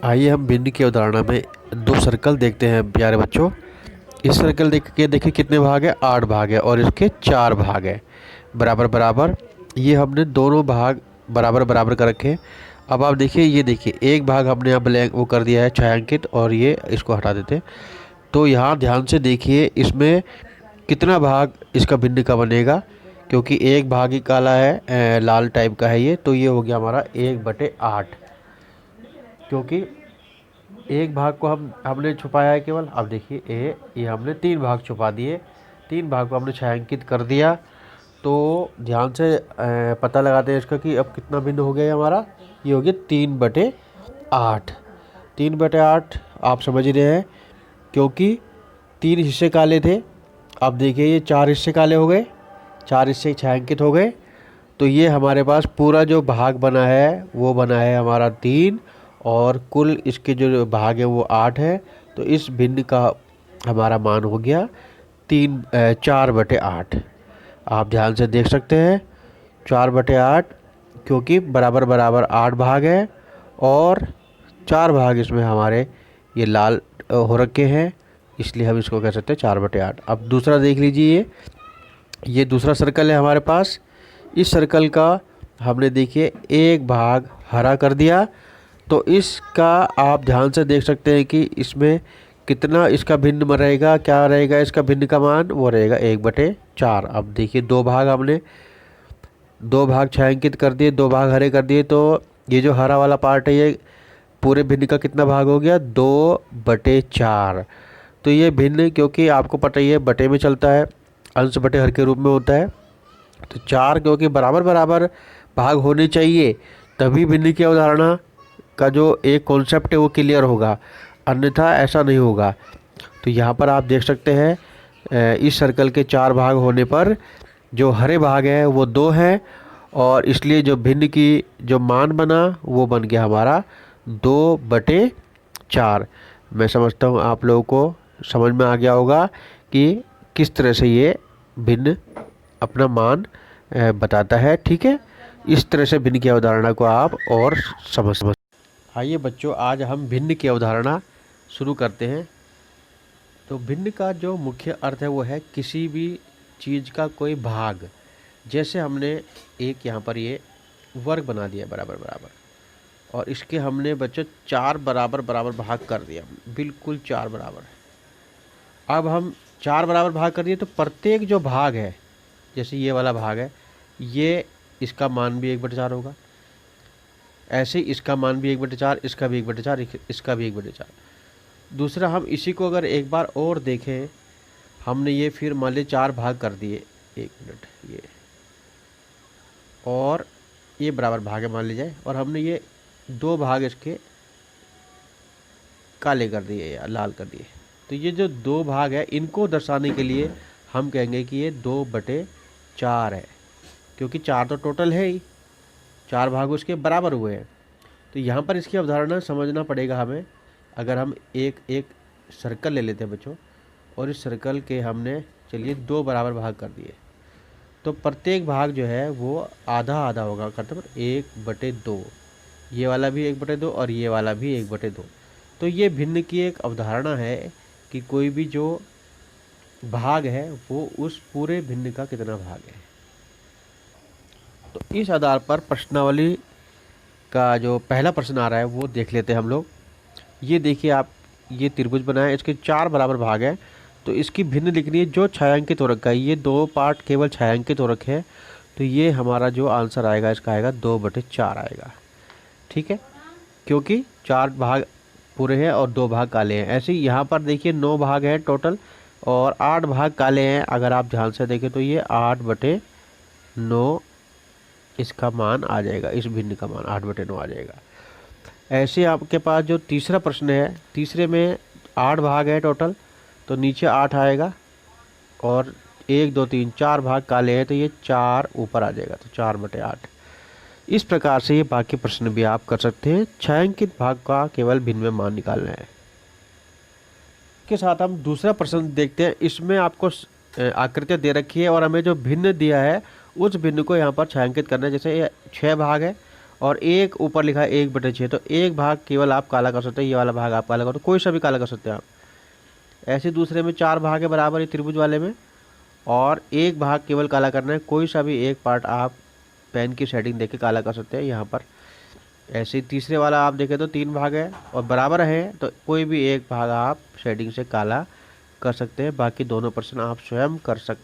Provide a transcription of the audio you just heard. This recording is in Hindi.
आइए हम भिन्न की अवधारणा में दो सर्कल देखते हैं प्यारे बच्चों। इस सर्कल देखिए कितने भाग है, 8 भाग है और इसके 4 भाग है बराबर बराबर। ये हमने दोनों भाग बराबर बराबर कर रखे हैं। अब आप देखिए, ये देखिए एक भाग हमने यहाँ ब्लैंक वो कर दिया है छायांकित, और ये इसको हटा देते हैं। तो यहाँ ध्यान से देखिए इसमें कितना भाग इसका भिन्न का बनेगा, क्योंकि एक भाग ही काला है, लाल टाइप का है ये, तो ये हो गया हमारा 1/8। क्योंकि एक भाग को हमने छुपाया है केवल। अब देखिए ये हमने 3 भाग छुपा दिए, 3 भाग को हमने छायांकित कर दिया। तो ध्यान से पता लगाते हैं इसका कि अब कितना भिन्न हो गया हमारा। ये हो गया 3/8। 3/8 आप समझ रहे हैं, क्योंकि 3 हिस्से काले थे। अब देखिए ये 4 हिस्से काले हो गए, 4 हिस्से छायांकित हो गए। तो ये हमारे पास पूरा जो भाग बना है वो बना है हमारा 3, और कुल इसके जो भाग है वो 8 है। तो इस भिन्न का हमारा मान हो गया 4/8। आप ध्यान से देख सकते हैं 4/8, क्योंकि बराबर बराबर 8 भाग है और 4 भाग इसमें हमारे ये लाल हो रखे हैं, इसलिए हम इसको कह सकते हैं 4/8। अब दूसरा देख लीजिए, ये दूसरा सर्कल है हमारे पास। इस सर्कल का हमने देखिए एक भाग हरा कर दिया। तो इसका आप ध्यान से देख सकते हैं कि इसमें कितना इसका भिन्न रहेगा, क्या रहेगा इसका भिन्न का मान, वो रहेगा 1/4। अब देखिए दो भाग छायांकित कर दिए, 2 भाग हरे कर दिए। तो ये जो हरा वाला पार्ट है ये पूरे भिन्न का कितना भाग हो गया, 2/4। तो ये भिन्न, क्योंकि आपको पता ही है बटे में चलता है, अंश बटे हर के रूप में होता है। तो 4 क्योंकि बराबर बराबर भाग होने चाहिए, तभी भिन्न की अवधारणा का जो एक कॉन्सेप्ट है वो क्लियर होगा, अन्यथा ऐसा नहीं होगा। तो यहाँ पर आप देख सकते हैं इस सर्कल के 4 भाग होने पर जो हरे भाग हैं वो 2 हैं, और इसलिए जो भिन्न की जो मान बना वो बन गया हमारा 2/4। मैं समझता हूँ आप लोगों को समझ में आ गया होगा कि किस तरह से ये भिन्न अपना मान बताता है। ठीक है, इस तरह से भिन्न की अवधारणा को आप और समझ। आइए बच्चों, आज हम भिन्न की अवधारणा शुरू करते हैं। तो भिन्न का जो मुख्य अर्थ है वो है किसी भी चीज़ का कोई भाग। जैसे हमने एक यहाँ पर ये वर्ग बना दिया बराबर बराबर, और इसके हमने बच्चों 4 बराबर बराबर भाग कर दिया, बिल्कुल 4 बराबर। अब हम 4 बराबर भाग कर दिए, तो प्रत्येक जो भाग है, जैसे ये वाला भाग है, ये इसका मान भी 1/4 होगा। ऐसे इसका मान भी 1/4, इसका भी 1/4, इसका भी 1/4। दूसरा, हम इसी को अगर एक बार और देखें, हमने ये फिर मान लीजिए 4 भाग कर दिए, 1 मिनट, ये और ये बराबर भाग है मान लीजिए, और हमने ये 2 भाग इसके काले कर दिए या लाल कर दिए। तो ये जो 2 भाग है इनको दर्शाने के लिए हम कहेंगे कि ये 2/4 है, क्योंकि 4 तो टोटल है ही, 4 भाग उसके बराबर हुए हैं। तो यहाँ पर इसकी अवधारणा समझना पड़ेगा हमें। अगर हम एक एक सर्कल ले लेते हैं बच्चों, और इस सर्कल के हमने चलिए 2 बराबर भाग कर दिए, तो प्रत्येक भाग जो है वो आधा आधा होगा, करते पर 1/2। ये वाला भी 1/2 और ये वाला भी 1/2। तो ये भिन्न की एक अवधारणा है कि कोई भी जो भाग है वो उस पूरे भिन्न का कितना भाग है। तो इस आधार पर प्रश्नावली का जो पहला प्रश्न आ रहा है वो देख लेते हैं हम लोग। ये देखिए आप, ये त्रिभुज बनाए, इसके 4 बराबर भाग हैं, तो इसकी भिन्न लिखनी है जो छायांकित हो रखा है। ये 2 पार्ट केवल छायांकित हो रखे हैं, तो ये हमारा जो आंसर आएगा इसका आएगा 2/4 आएगा। ठीक है, क्योंकि 4 भाग पूरे हैं और 2 भाग काले हैं। ऐसे ही यहाँ पर देखिए 9 भाग हैं टोटल, और 8 भाग काले हैं। अगर आप ध्यान से देखें तो ये 8/9 इसका मान आ जाएगा, इस भिन्न का मान 8/9 आ जाएगा। ऐसे आपके पास जो तीसरा प्रश्न है, तीसरे में 8 भाग है टोटल, तो नीचे 8 आएगा, और 1 2 3 4 भाग काले हैं, तो ये 4 ऊपर आ जाएगा, तो 4/8। इस प्रकार से ये बाकी प्रश्न भी आप कर सकते हैं। छायांकित भाग का केवल भिन्न में मान निकालना है। के साथ हम दूसरा प्रश्न देखते हैं। इसमें आपको आकृतियाँ दे रखी है, और हमें जो भिन्न दिया है उस भिन्न को यहाँ पर छायांकित करना है। जैसे ये 6 भाग है और एक ऊपर लिखा है 1/6, तो एक भाग केवल आप काला कर सकते हैं, ये वाला भाग आप काला करो, कोई सा भी काला कर सकते हैं आप। ऐसे दूसरे में 4 भाग है बराबर है त्रिभुज वाले में, और एक भाग केवल काला करना है, कोई सा भी एक पार्ट आप पेन की शेडिंग देके काला कर सकते हैं यहाँ पर। ऐसे तीसरे वाला आप देखें तो 3 भाग है और बराबर है, तो कोई भी एक भाग आप शेडिंग से काला कर सकते हैं, बाकी दोनों % आप स्वयं कर सकते हैं।